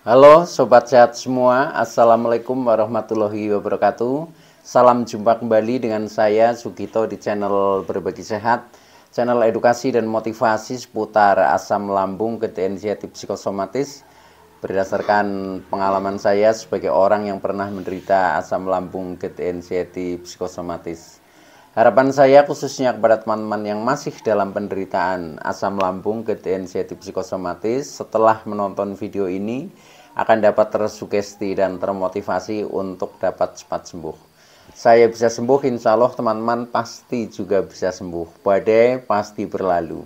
Halo Sobat Sehat semua, Assalamualaikum warahmatullahi wabarakatuh. Salam jumpa kembali dengan saya Sugito di channel Berbagi Sehat, channel edukasi dan motivasi seputar asam lambung, gejala inisiatif psikosomatis. Berdasarkan pengalaman saya sebagai orang yang pernah menderita asam lambung, gejala inisiatif psikosomatis. Harapan saya khususnya kepada teman-teman yang masih dalam penderitaan asam lambung, gejala inisiatif psikosomatis, setelah menonton video ini akan dapat tersugesti dan termotivasi untuk dapat cepat sembuh. Saya bisa sembuh, insya Allah teman-teman pasti juga bisa sembuh. Badai pasti berlalu.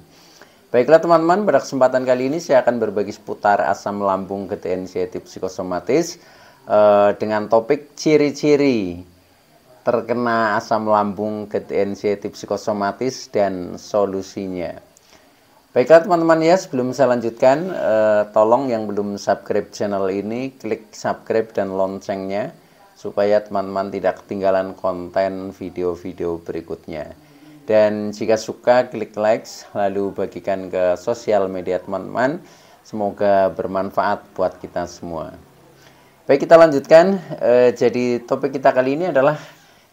Baiklah teman-teman, pada kesempatan kali ini saya akan berbagi seputar asam lambung, gejala inisiatif psikosomatis dengan topik ciri-ciri terkena asam lambung, gejala inisiatif psikosomatis dan solusinya. Baiklah teman-teman ya, sebelum saya lanjutkan, tolong yang belum subscribe channel ini, klik subscribe dan loncengnya, supaya teman-teman tidak ketinggalan konten video-video berikutnya. Dan jika suka, klik like, lalu bagikan ke sosial media teman-teman, semoga bermanfaat buat kita semua. Baik, kita lanjutkan. Jadi topik kita kali ini adalah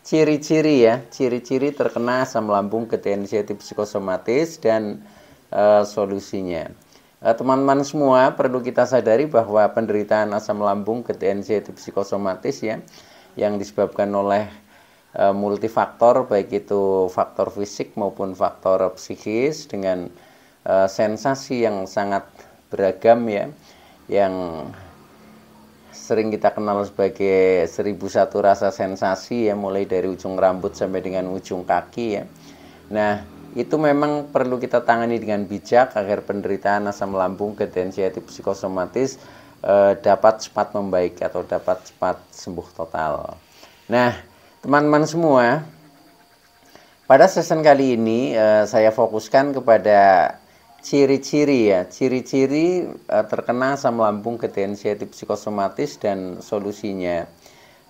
ciri-ciri ya, ciri-ciri terkena asam lambung, gejala inisiatif psikosomatis dan solusinya. Teman-teman semua perlu kita sadari bahwa penderitaan asam lambung, gejala inisiatif psikosomatis ya, yang disebabkan oleh multifaktor, baik itu faktor fisik maupun faktor psikis dengan sensasi yang sangat beragam ya, yang sering kita kenal sebagai 1001 rasa sensasi ya, mulai dari ujung rambut sampai dengan ujung kaki ya. Nah, itu memang perlu kita tangani dengan bijak agar penderitaan asam lambung, gejala inisiatif psikosomatis dapat cepat membaik atau dapat cepat sembuh total. Nah, teman-teman semua, pada sesi kali ini saya fokuskan kepada ciri-ciri ya, ciri-ciri terkena asam lambung, gejala inisiatif psikosomatis dan solusinya.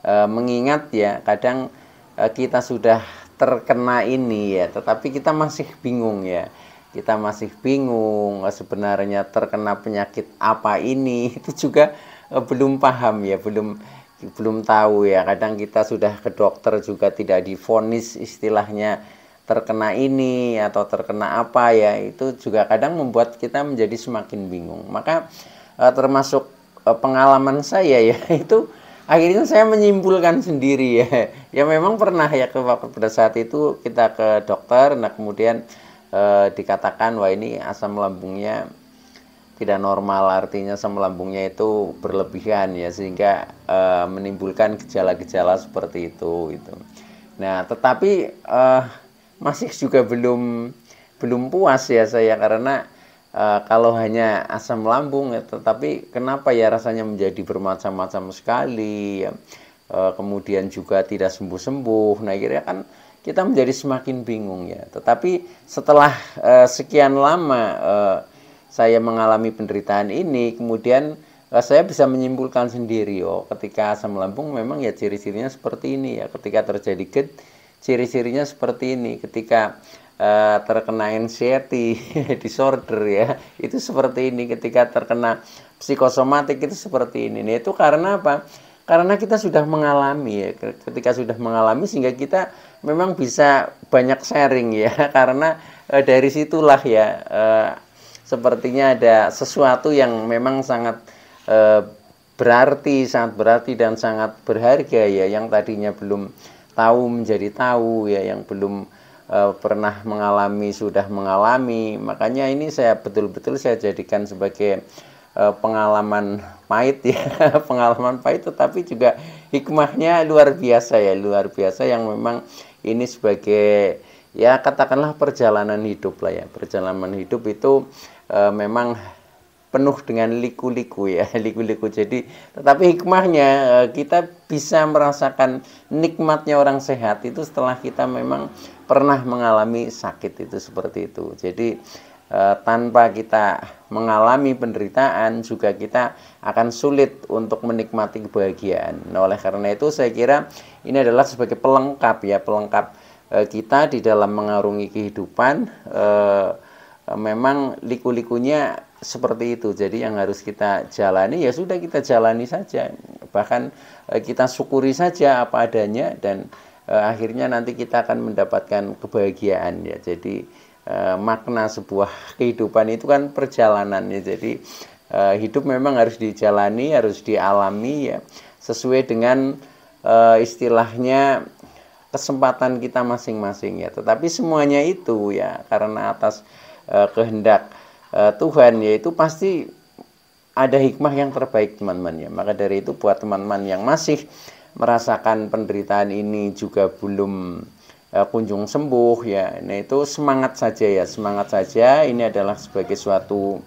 Mengingat ya, kadang kita sudah terkena ini ya, tetapi kita masih bingung ya. Kita masih bingung sebenarnya terkena penyakit apa ini, itu juga belum paham ya, belum tahu ya. Kadang kita sudah ke dokter juga tidak divonis istilahnya terkena ini atau terkena apa ya, itu juga kadang membuat kita menjadi semakin bingung. Maka termasuk pengalaman saya ya, itu akhirnya saya menyimpulkan sendiri ya. Ya memang pernah ya pada saat itu kita ke dokter, nah kemudian dikatakan wah ini asam lambungnya tidak normal, artinya asam lambungnya itu berlebihan ya, sehingga menimbulkan gejala-gejala seperti itu gitu. Nah, tetapi masih juga belum puas ya saya, karena kalau hanya asam lambung ya, tetapi kenapa ya rasanya menjadi bermacam-macam sekali ya, kemudian juga tidak sembuh-sembuh. Nah, akhirnya kan kita menjadi semakin bingung ya. Tetapi setelah sekian lama saya mengalami penderitaan ini, kemudian saya bisa menyimpulkan sendiri, oh ketika asam lambung memang ya ciri-cirinya seperti ini ya, ketika terjadi ciri-cirinya seperti ini, ketika terkena anxiety disorder ya, itu seperti ini, ketika terkena psikosomatik itu seperti ini. Nah, itu karena apa? Karena kita sudah mengalami ya, ketika sudah mengalami sehingga kita memang bisa banyak sharing ya, karena dari situlah ya sepertinya ada sesuatu yang memang sangat sangat berarti dan sangat berharga ya, yang tadinya belum tahu menjadi tahu ya, yang belum pernah mengalami sudah mengalami. Makanya ini saya betul-betul saya jadikan sebagai pengalaman pahit ya, pengalaman pahit tetapi juga hikmahnya luar biasa ya, luar biasa, yang memang ini sebagai ya katakanlah perjalanan hidup lah ya. Perjalanan hidup itu memang penuh dengan liku-liku ya, liku-liku. Jadi tetapi hikmahnya kita bisa merasakan nikmatnya orang sehat itu setelah kita memang pernah mengalami sakit itu, seperti itu. Jadi tanpa kita mengalami penderitaan juga kita akan sulit untuk menikmati kebahagiaan. Nah, oleh karena itu saya kira ini adalah sebagai pelengkap ya, pelengkap kita di dalam mengarungi kehidupan, memang liku-likunya seperti itu. Jadi yang harus kita jalani ya sudah kita jalani saja, bahkan kita syukuri saja apa adanya, dan akhirnya nanti kita akan mendapatkan kebahagiaan ya. Jadi makna sebuah kehidupan itu kan perjalanan ya. Jadi hidup memang harus dijalani, harus dialami ya, sesuai dengan istilahnya kesempatan kita masing-masing ya. Tetapi semuanya itu ya karena atas kehendak Tuhan, yaitu pasti ada hikmah yang terbaik teman-teman ya. Maka dari itu buat teman-teman yang masih merasakan penderitaan ini juga belum kunjung sembuh ya, nah itu semangat saja ya, semangat saja. Ini adalah sebagai suatu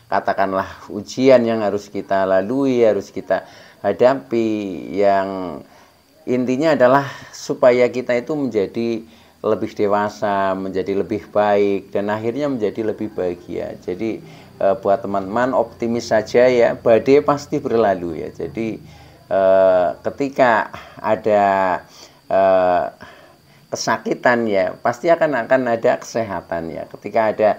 katakanlah ujian yang harus kita lalui, harus kita hadapi, yang intinya adalah supaya kita itu menjadi lebih dewasa, menjadi lebih baik, dan akhirnya menjadi lebih bahagia. Jadi buat teman-teman optimis saja ya, badai pasti berlalu ya. Jadi ketika ada kesakitan ya, pasti akan ada kesehatan ya. Ketika ada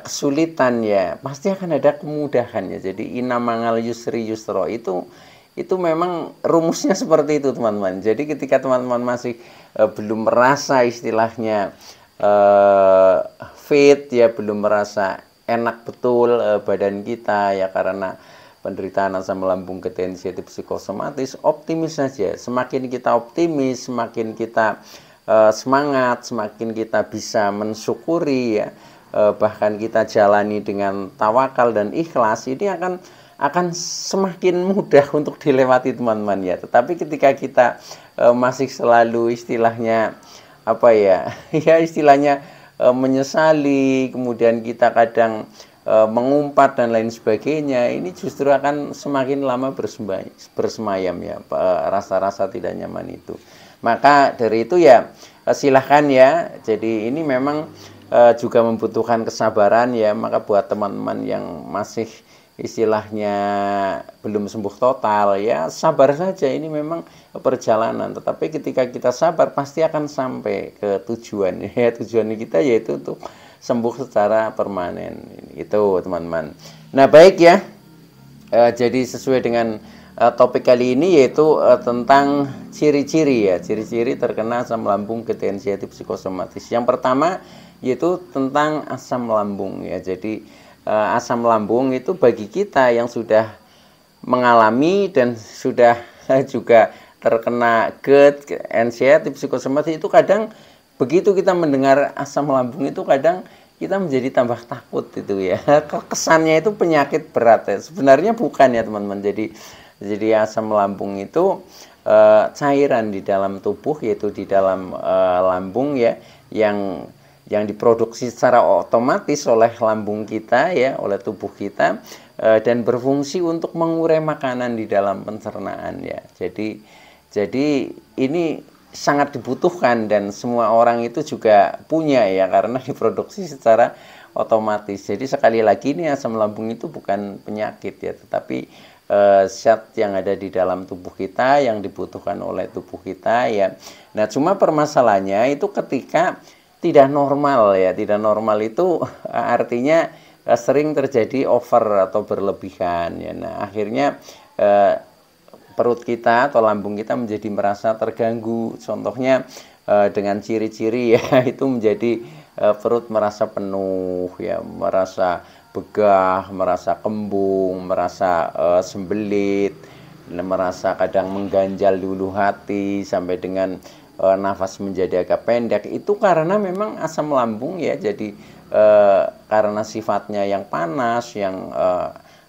kesulitan ya, pasti akan ada kemudahan ya. Jadi inamangal yusri yusro, itu memang rumusnya seperti itu teman-teman. Jadi ketika teman-teman masih belum merasa istilahnya fit ya, belum merasa enak betul badan kita ya karena penderitaan asam lambung ketensiatif psikosomatis, optimis saja. Semakin kita optimis, semakin kita semangat, semakin kita bisa mensyukuri ya, bahkan kita jalani dengan tawakal dan ikhlas, ini akan semakin mudah untuk dilewati teman-teman ya. Tetapi ketika kita masih selalu istilahnya apa ya, ya istilahnya menyesali, kemudian kita kadang mengumpat dan lain sebagainya, ini justru akan semakin lama bersemayam ya rasa-rasa tidak nyaman itu. Maka dari itu ya silahkan ya. Jadi ini memang juga membutuhkan kesabaran ya. Maka buat teman-teman yang masih istilahnya belum sembuh total ya, sabar saja, ini memang perjalanan. Tetapi ketika kita sabar pasti akan sampai ke tujuan ya. Tujuan kita yaitu untuk sembuh secara permanen. Itu teman-teman. Nah baik ya, jadi sesuai dengan topik kali ini yaitu tentang ciri-ciri ya, ciri-ciri terkena asam lambung ketensiatif psikosomatis. Yang pertama yaitu tentang asam lambung ya. Jadi asam lambung itu bagi kita yang sudah mengalami dan sudah juga terkena GERD, ensiatif psikosomatis, itu kadang begitu kita mendengar asam lambung itu kadang kita menjadi tambah takut itu ya. Kesannya itu penyakit berat ya. Sebenarnya bukan ya teman-teman. Jadi asam lambung itu cairan di dalam tubuh, yaitu di dalam lambung ya, yang diproduksi secara otomatis oleh lambung kita ya, oleh tubuh kita, dan berfungsi untuk mengurai makanan di dalam pencernaan ya. Jadi ini sangat dibutuhkan dan semua orang itu juga punya ya, karena diproduksi secara otomatis. Jadi sekali lagi ini asam lambung itu bukan penyakit ya, tetapi zat yang ada di dalam tubuh kita yang dibutuhkan oleh tubuh kita ya. Nah cuma permasalahannya itu ketika tidak normal ya. Tidak normal itu artinya sering terjadi over atau berlebihan ya. Nah akhirnya perut kita atau lambung kita menjadi merasa terganggu. Contohnya dengan ciri-ciri ya, itu menjadi perut merasa penuh ya, merasa begah, merasa kembung, merasa sembelit, merasa kadang mengganjal di ulu hati, sampai dengan nafas menjadi agak pendek. Itu karena memang asam lambung ya. Jadi karena sifatnya yang panas, yang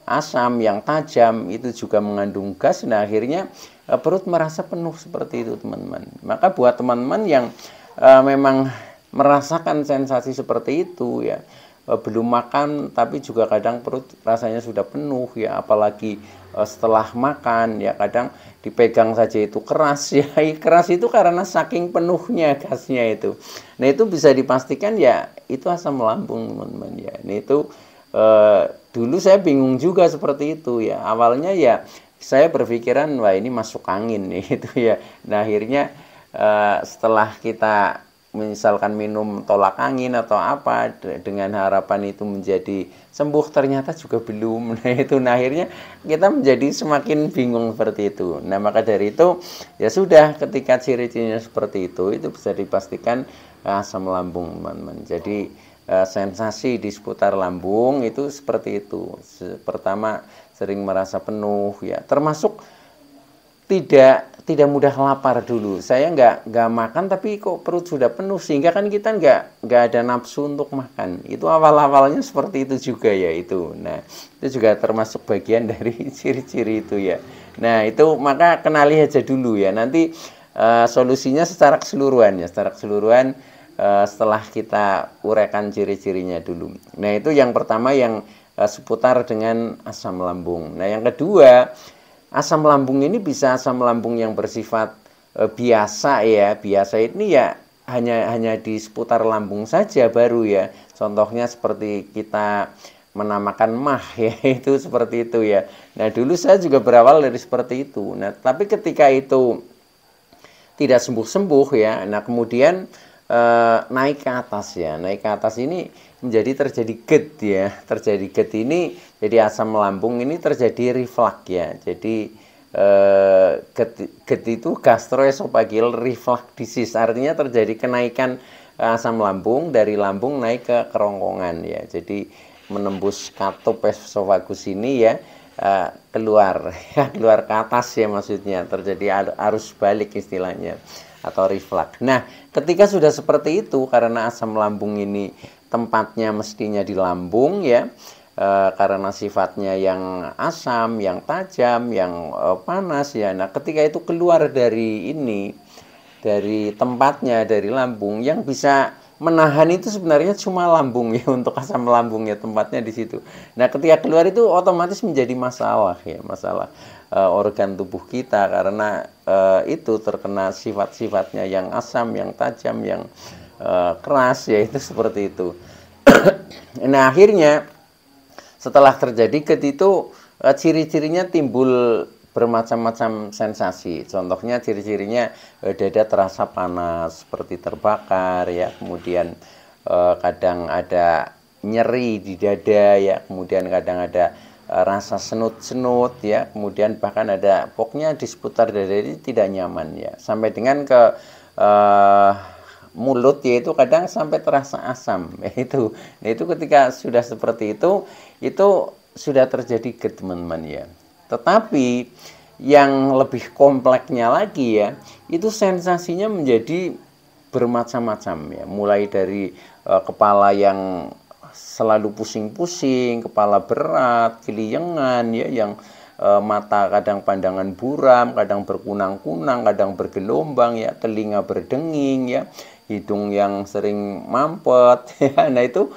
asam, yang tajam, itu juga mengandung gas. Nah akhirnya perut merasa penuh seperti itu teman-teman. Maka buat teman-teman yang memang merasakan sensasi seperti itu ya, belum makan tapi juga kadang perut rasanya sudah penuh ya, apalagi setelah makan ya, kadang dipegang saja itu keras ya. Keras itu karena saking penuhnya gasnya itu. Nah itu bisa dipastikan ya itu asam lambung teman-teman ya. Nah itu dulu saya bingung juga seperti itu ya. Awalnya ya saya berpikiran wah ini masuk angin nih itu ya. Nah akhirnya setelah kita misalkan minum tolak angin atau apa dengan harapan itu menjadi sembuh, ternyata juga belum. Nah itu, nah akhirnya kita menjadi semakin bingung seperti itu. Nah maka dari itu ya sudah, ketika ciri-cirinya seperti itu bisa dipastikan asam lambung, teman-teman. Jadi sensasi di seputar lambung itu seperti itu. Pertama, sering merasa penuh ya, termasuk tidak mudah lapar dulu. Saya nggak makan tapi kok perut sudah penuh, sehingga kan kita nggak ada nafsu untuk makan. Itu awal-awalnya seperti itu juga ya itu. Nah itu juga termasuk bagian dari ciri-ciri itu ya. Nah itu maka kenali aja dulu ya. Nanti solusinya secara keseluruhan ya, secara keseluruhan setelah kita uraikan ciri-cirinya dulu. Nah itu yang pertama, yang seputar dengan asam lambung. Nah yang kedua, asam lambung ini bisa asam lambung yang bersifat biasa ya. Biasa ini ya hanya di seputar lambung saja baru ya. Contohnya seperti kita menamakan mah ya, itu seperti itu ya. Nah dulu saya juga berawal dari seperti itu. Nah tapi ketika itu tidak sembuh-sembuh ya, nah kemudian naik ke atas ya. Naik ke atas ini menjadi terjadi GERD ya. Terjadi GERD ini, jadi asam lambung ini terjadi reflux ya. Jadi GERD itu gastroesophageal reflux disease, artinya terjadi kenaikan asam lambung dari lambung naik ke kerongkongan ya. Jadi menembus katup esofagus ini ya, keluar ya, keluar ke atas ya, maksudnya terjadi arus balik istilahnya, atau reflux. Nah ketika sudah seperti itu, karena asam lambung ini tempatnya mestinya di lambung ya, karena sifatnya yang asam, yang tajam, yang panas ya. Nah ketika itu keluar dari ini, dari tempatnya, dari lambung, yang bisa menahan itu sebenarnya cuma lambung ya, untuk asam lambung ya, tempatnya di situ. Nah ketika keluar itu otomatis menjadi masalah ya, masalah organ tubuh kita, karena itu terkena sifat-sifatnya yang asam, yang tajam, yang keras ya, itu seperti itu. Nah akhirnya setelah terjadi GERD itu ciri-cirinya timbul bermacam-macam sensasi. Contohnya ciri-cirinya dada terasa panas seperti terbakar ya, kemudian kadang ada nyeri di dada ya, kemudian kadang ada rasa senut-senut ya, kemudian bahkan ada pokoknya di seputar dada ini tidak nyaman ya, sampai dengan ke mulut yaitu kadang sampai terasa asam itu. Nah itu ketika sudah seperti itu sudah terjadi GERD, teman-teman ya. Tetapi yang lebih kompleksnya lagi ya, itu sensasinya menjadi bermacam-macam ya, mulai dari kepala yang selalu pusing-pusing, kepala berat, keliengan ya, yang mata kadang pandangan buram, kadang berkunang-kunang, kadang bergelombang ya, telinga berdenging ya, hidung yang sering mampet ya. Nah itu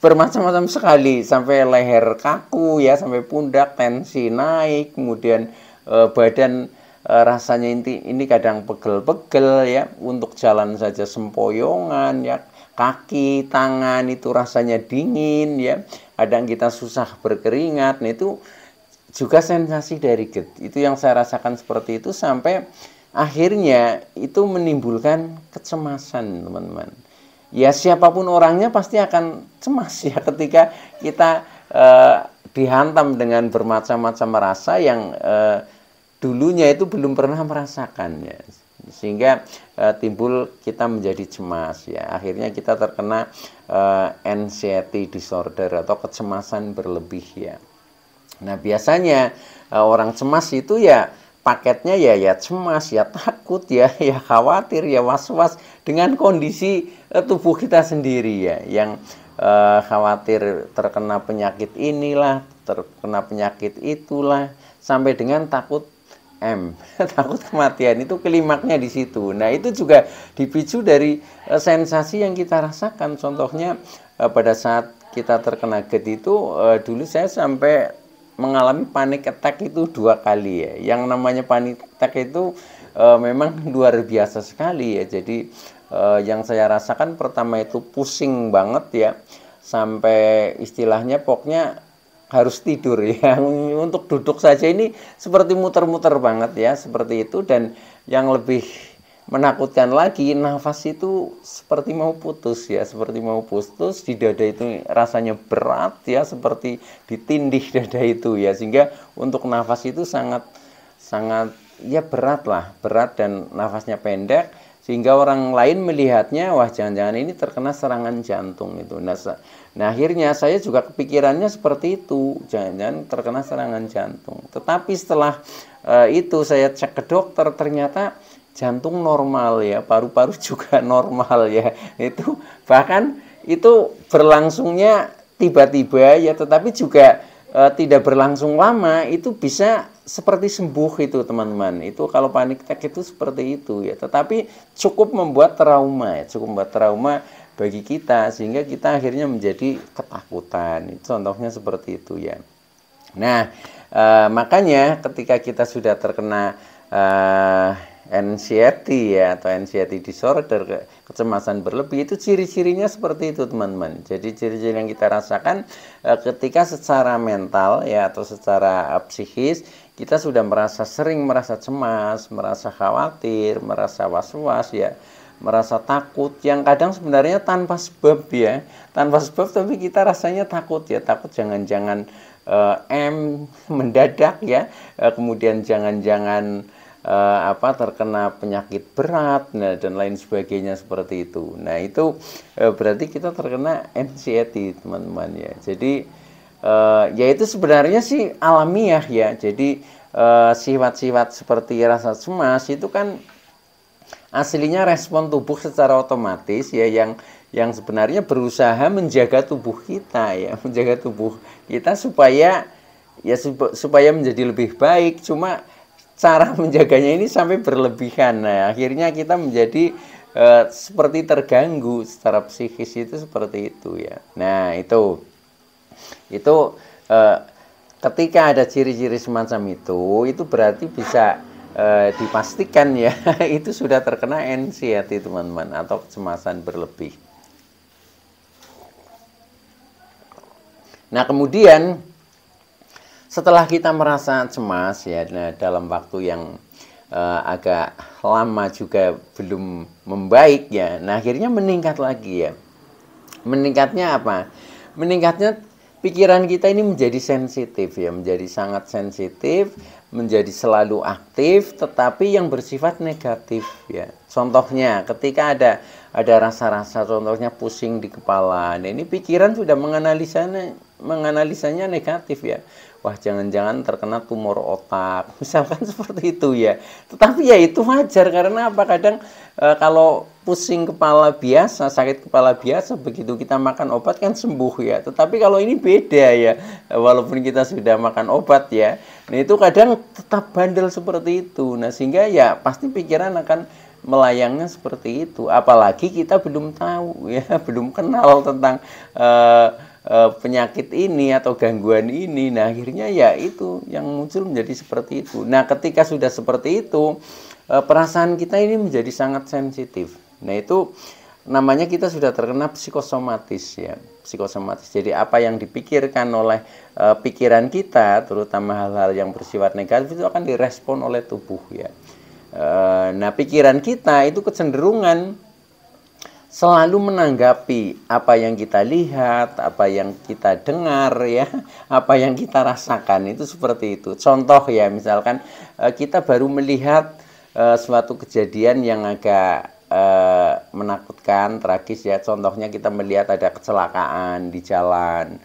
bermacam-macam sekali, sampai leher kaku ya, sampai pundak, tensi naik, kemudian badan rasanya ini kadang pegel-pegel ya, untuk jalan saja sempoyongan ya, kaki, tangan itu rasanya dingin ya, kadang kita susah berkeringat. Nah itu juga sensasi dari GERD. Itu yang saya rasakan seperti itu, sampai akhirnya itu menimbulkan kecemasan, teman-teman. Ya siapapun orangnya pasti akan cemas ya, ketika kita dihantam dengan bermacam-macam rasa yang dulunya itu belum pernah merasakan ya, sehingga timbul kita menjadi cemas ya. Akhirnya kita terkena anxiety disorder atau kecemasan berlebih ya. Nah biasanya orang cemas itu ya paketnya ya cemas, ya takut ya khawatir, ya was-was dengan kondisi tubuh kita sendiri ya, yang khawatir terkena penyakit inilah, terkena penyakit itulah, sampai dengan takut takut kematian. Itu klimaknya di situ. Nah itu juga dipicu dari sensasi yang kita rasakan. Contohnya pada saat kita terkena GERD itu, dulu saya sampai mengalami panic attack itu 2 kali ya. Yang namanya panic attack itu memang luar biasa sekali ya. Jadi yang saya rasakan pertama itu pusing banget ya, sampai istilahnya pokoknya harus tidur ya. Untuk duduk saja ini seperti muter-muter banget ya, seperti itu. Dan yang lebih menakutkan lagi, nafas itu seperti mau putus ya, seperti mau putus di dada itu rasanya berat ya, seperti ditindih dada itu ya, sehingga untuk nafas itu sangat sangat ya berat lah, berat dan nafasnya pendek, sehingga orang lain melihatnya, wah jangan-jangan ini terkena serangan jantung itu. Nah akhirnya saya juga kepikirannya seperti itu, jangan-jangan terkena serangan jantung. Tetapi setelah itu saya cek ke dokter, ternyata jantung normal ya, paru-paru juga normal ya. Itu bahkan itu berlangsungnya tiba-tiba ya, tetapi juga tidak berlangsung lama, itu bisa seperti sembuh itu teman-teman. Itu kalau panic attack itu seperti itu ya, tetapi cukup membuat trauma ya, cukup membuat trauma bagi kita, sehingga kita akhirnya menjadi ketakutan. Contohnya seperti itu ya. Nah makanya ketika kita sudah terkena anxiety ya, atau anxiety disorder, kecemasan berlebih, itu ciri-cirinya seperti itu teman-teman. Jadi ciri-ciri yang kita rasakan ketika secara mental ya, atau secara psikis kita sudah sering merasa cemas, merasa khawatir, merasa was-was ya, merasa takut, yang kadang sebenarnya tanpa sebab ya, tanpa sebab, tapi kita rasanya takut ya, takut jangan-jangan mendadak ya, kemudian jangan-jangan terkena penyakit berat, nah, dan lain sebagainya seperti itu. Nah itu berarti kita terkena anxiety teman-teman ya. Jadi ya itu sebenarnya sih alamiah ya. Jadi sifat-sifat seperti rasa cemas itu kan aslinya respon tubuh secara otomatis ya, yang sebenarnya berusaha menjaga tubuh kita ya, menjaga tubuh kita supaya ya supaya menjadi lebih baik. Cuma cara menjaganya ini sampai berlebihan. Nah, akhirnya kita menjadi seperti terganggu secara psikis, itu seperti itu ya. Nah, itu ketika ada ciri-ciri semacam itu berarti bisa dipastikan ya itu sudah terkena anxiety teman-teman, atau kecemasan berlebih. Nah, kemudian setelah kita merasa cemas ya, nah, dalam waktu yang agak lama juga belum membaik ya, nah akhirnya meningkat lagi ya. Meningkatnya apa? Meningkatnya pikiran kita ini menjadi sensitif ya, menjadi sangat sensitif, menjadi selalu aktif, tetapi yang bersifat negatif ya. Contohnya ketika ada rasa-rasa, contohnya pusing di kepala, nah ini pikiran sudah menganalisanya negatif ya. Wah jangan-jangan terkena tumor otak, misalkan seperti itu ya. Tetapi ya itu wajar, karena apa, kadang kalau pusing kepala biasa, sakit kepala biasa, begitu kita makan obat kan sembuh ya. Tetapi kalau ini beda ya, walaupun kita sudah makan obat ya, nah itu kadang tetap bandel seperti itu. Nah sehingga ya pasti pikiran akan melayangnya seperti itu. Apalagi kita belum tahu ya, belum kenal tentang penyakit ini atau gangguan ini. Nah akhirnya ya itu yang muncul menjadi seperti itu. Nah ketika sudah seperti itu, perasaan kita ini menjadi sangat sensitif. Nah itu namanya kita sudah terkena psikosomatis ya, psikosomatis. Jadi apa yang dipikirkan oleh pikiran kita, terutama hal-hal yang bersifat negatif, itu akan direspon oleh tubuh ya. Nah pikiran kita itu kecenderungan selalu menanggapi apa yang kita lihat, apa yang kita dengar ya, apa yang kita rasakan, itu seperti itu. Contoh ya, misalkan kita baru melihat suatu kejadian yang agak menakutkan, tragis ya. Contohnya kita melihat ada kecelakaan di jalan,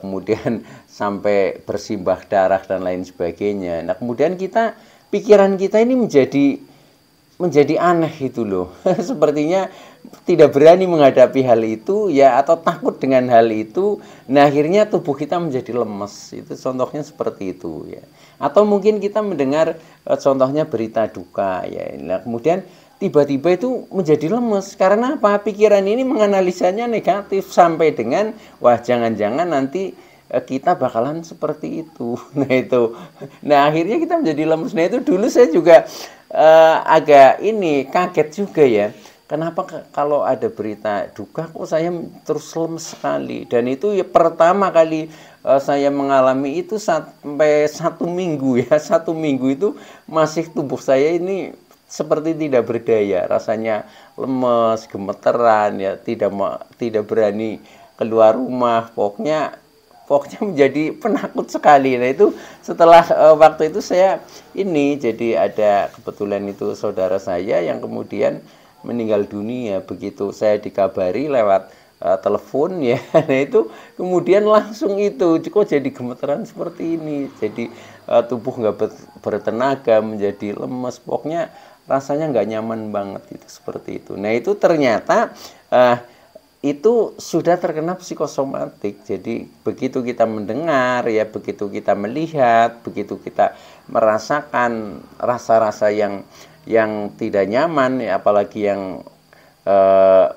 kemudian sampai bersimbah darah dan lain sebagainya. Nah kemudian pikiran kita ini menjadi aneh itu loh. Sepertinya tidak berani menghadapi hal itu ya, atau takut dengan hal itu. Nah akhirnya tubuh kita menjadi lemes. Itu contohnya seperti itu ya. Atau mungkin kita mendengar contohnya berita duka ya. Nah kemudian tiba-tiba itu menjadi lemes. Karena apa? Pikiran ini menganalisanya negatif, sampai dengan wah jangan-jangan nanti kita bakalan seperti itu. Nah itu. Nah akhirnya kita menjadi lemes. Nah itu dulu saya juga agak kaget juga ya. Kenapa kalau ada berita duka kok saya terus lemes sekali. Dan itu ya pertama kali saya mengalami itu sampai 1 minggu ya. 1 minggu itu masih tubuh saya ini seperti tidak berdaya, rasanya lemes, gemeteran, ya tidak berani keluar rumah, pokoknya menjadi penakut sekali. Nah itu setelah waktu itu saya ini jadi ada kebetulan itu saudara saya yang kemudian meninggal dunia, begitu saya dikabari lewat telepon ya. Nah itu kemudian langsung itu kok jadi gemeteran seperti ini, jadi tubuh nggak bertenaga, menjadi lemes, pokoknya rasanya nggak nyaman banget itu seperti itu. Nah itu ternyata itu sudah terkena psikosomatik. Jadi begitu kita mendengar ya, begitu kita melihat, begitu kita merasakan rasa-rasa yang tidak nyaman ya, apalagi yang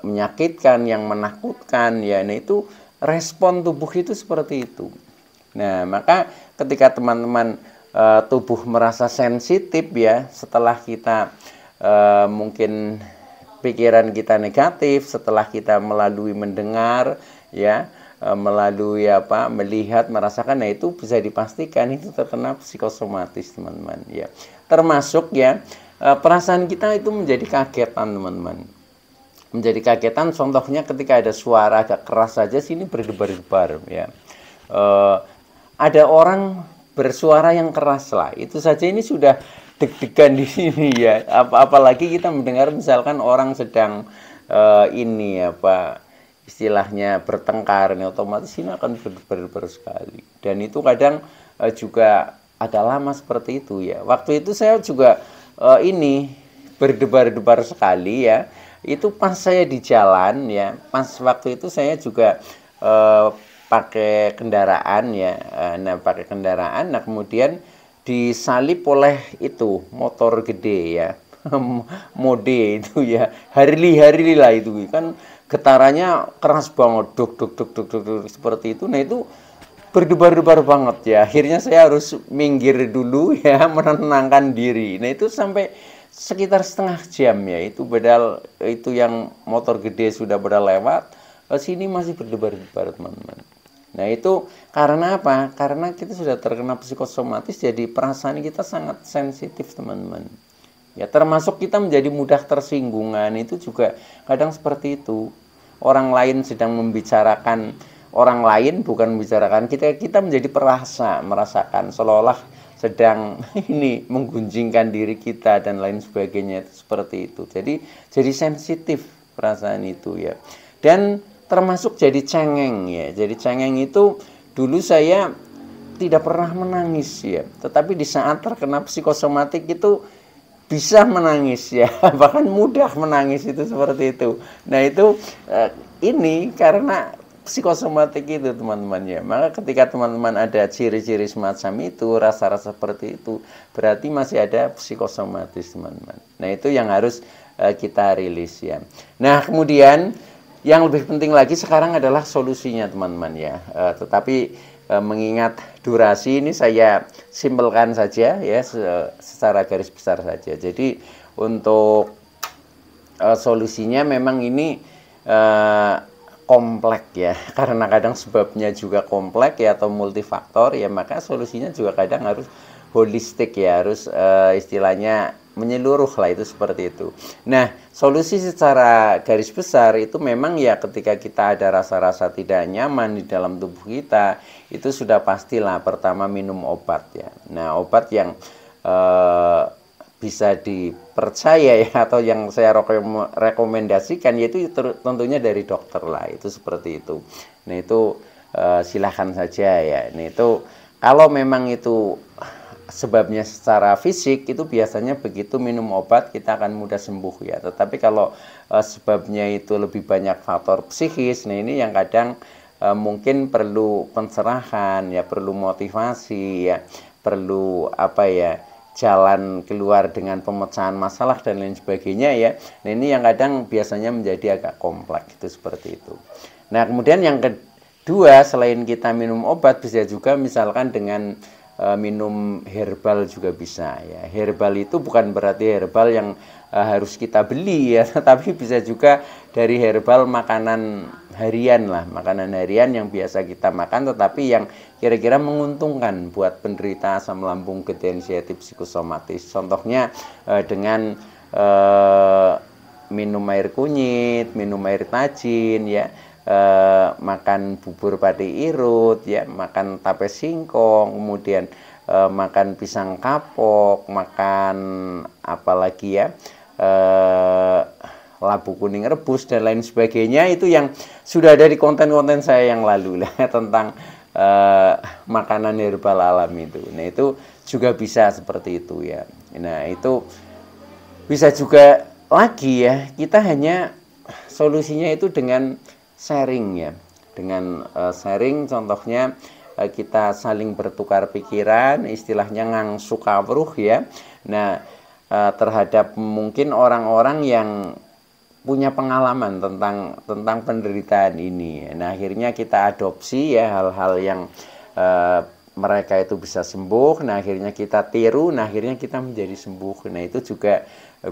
menyakitkan, yang menakutkan ya, nah itu respon tubuh itu seperti itu. Nah maka ketika teman-teman tubuh merasa sensitif ya, setelah kita mungkin pikiran kita negatif, setelah kita melalui mendengar ya, melalui melihat, merasakan, nah itu bisa dipastikan itu terkena psikosomatis teman-teman ya. Termasuk ya perasaan kita itu menjadi kagetan teman-teman, menjadi kagetan. Contohnya ketika ada suara agak keras saja sini berdebar-debar ya, ada orang bersuara yang keras lah, itu saja ini sudah deg-degan di sini ya. Apalagi kita mendengar misalkan orang sedang ini istilahnya bertengkar, ini otomatis ini akan berdebar sekali. Dan itu kadang juga agak lama seperti itu ya. Waktu itu saya juga ini berdebar-debar sekali ya. Itu pas saya di jalan ya, pas waktu itu saya juga pakai kendaraan ya, pakai kendaraan, nah kemudian disalip oleh itu motor gede ya, mode itu ya, Harley lah itu kan, getarannya keras banget, duk duk duk duk duk, duk seperti itu. Nah itu berdebar-debar banget ya, akhirnya saya harus minggir dulu ya, menenangkan diri. Nah itu sampai sekitar setengah jam ya, itu padahal itu yang motor gede sudah pada lewat, sini masih berdebar-debar teman-teman. Nah itu karena apa? Karena kita sudah terkena psikosomatis, jadi perasaan kita sangat sensitif teman-teman. Ya termasuk kita menjadi mudah tersinggungan, itu juga kadang seperti itu. Orang lain sedang membicarakan orang lain, bukan membicarakan kita, kita menjadi merasakan seolah-olah sedang ini menggunjingkan diri kita dan lain sebagainya, itu seperti itu. Jadi sensitif perasaan itu ya. Dan termasuk jadi cengeng ya. Jadi cengeng itu dulu saya tidak pernah menangis ya, tetapi di saat terkena psikosomatik itu bisa menangis ya, bahkan mudah menangis itu seperti itu. Nah itu ini karena psikosomatik itu teman-teman ya. Maka ketika teman-teman ada ciri-ciri semacam itu, rasa-rasa seperti itu, berarti masih ada psikosomatis teman-teman. Nah itu yang harus kita rilis ya. Nah kemudian yang lebih penting lagi sekarang adalah solusinya teman-teman ya. Tetapi mengingat durasi ini saya simpelkan saja ya, secara garis besar saja. Jadi untuk solusinya memang ini kompleks ya, karena kadang sebabnya juga kompleks ya atau multifaktor ya, maka solusinya juga kadang harus holistik ya, harus istilahnya menyeluruh lah, itu seperti itu. Nah solusi secara garis besar itu memang ya ketika kita ada rasa-rasa tidak nyaman di dalam tubuh kita, itu sudah pastilah pertama minum obat ya. Nah obat yang bisa dipercaya ya, atau yang saya rekomendasikan yaitu tentunya dari dokter lah, itu seperti itu. Nah itu silahkan saja ya. Nah itu kalau memang itu sebabnya secara fisik, itu biasanya begitu minum obat kita akan mudah sembuh ya. Tetapi kalau sebabnya itu lebih banyak faktor psikis, nah ini yang kadang mungkin perlu pencerahan ya, perlu motivasi ya, perlu jalan keluar dengan pemecahan masalah dan lain sebagainya ya. Nah ini yang kadang biasanya menjadi agak kompleks, itu seperti itu. Nah kemudian yang kedua, selain kita minum obat, bisa juga misalkan dengan minum herbal juga bisa ya. Herbal itu bukan berarti herbal yang harus kita beli ya, tetapi bisa juga dari herbal makanan harian lah, makanan harian yang biasa kita makan tetapi yang kira-kira menguntungkan buat penderita asam lambung gejala psikosomatis. Contohnya dengan minum air kunyit, minum air tajin ya, makan bubur padi irut ya, makan tape singkong, kemudian makan pisang kapok, makan apalagi ya, labu kuning rebus dan lain sebagainya. Itu yang sudah ada di konten-konten saya yang lalu lah tentang makanan herbal alam itu. Nah itu juga bisa seperti itu ya. Nah itu bisa juga lagi ya, kita hanya solusinya itu dengan sharing ya, dengan sharing. Contohnya kita saling bertukar pikiran, istilahnya ngangsu kawruh ya. Nah terhadap mungkin orang-orang yang punya pengalaman tentang penderitaan ini. Nah akhirnya kita adopsi ya hal-hal yang mereka itu bisa sembuh. Nah akhirnya kita tiru, nah akhirnya kita menjadi sembuh. Nah itu juga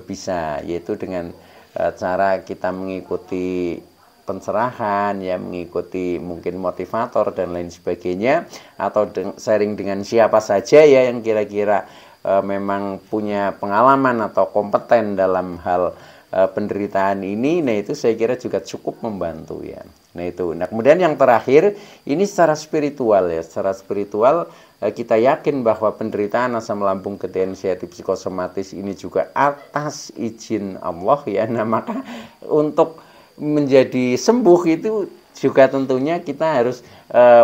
bisa, yaitu dengan cara kita mengikuti pencerahan ya, mengikuti mungkin motivator dan lain sebagainya, atau sharing dengan siapa saja ya yang kira-kira memang punya pengalaman atau kompeten dalam hal penderitaan ini. Nah itu saya kira juga cukup membantu ya. Nah itu. Nah kemudian yang terakhir ini secara spiritual ya, secara spiritual kita yakin bahwa penderitaan asam lambung, gejala anxiety psikosomatis ini juga atas izin Allah ya. Nah maka untuk menjadi sembuh itu juga tentunya kita harus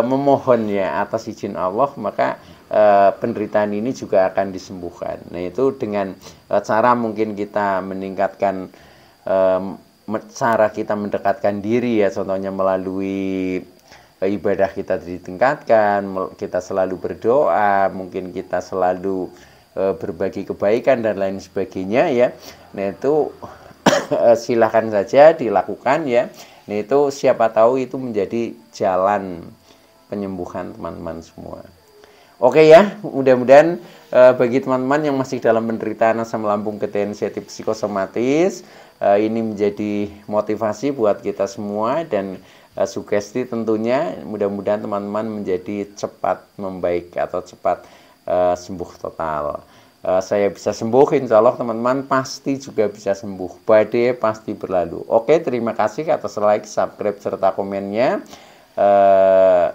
memohon ya atas izin Allah, maka penderitaan ini juga akan disembuhkan. Nah itu dengan cara mungkin kita meningkatkan cara kita mendekatkan diri ya, contohnya melalui ibadah kita ditingkatkan, kita selalu berdoa, mungkin kita selalu berbagi kebaikan dan lain sebagainya ya. Nah itu silahkan saja dilakukan ya. Nah itu siapa tahu itu menjadi jalan penyembuhan teman-teman semua. Oke ya, mudah-mudahan bagi teman-teman yang masih dalam penderitaan asam lambung, gejala anxiety psikosomatis, ini menjadi motivasi buat kita semua dan sugesti tentunya. Mudah-mudahan teman-teman menjadi cepat membaik atau cepat sembuh total. Saya bisa sembuh, insya Allah teman-teman pasti juga bisa sembuh. Badai pasti berlalu. Oke, terima kasih atas like, subscribe, serta komennya.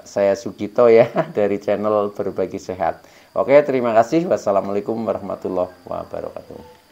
Saya Sugito ya dari channel Berbagi Sehat. Oke, terima kasih. Wassalamualaikum warahmatullahi wabarakatuh.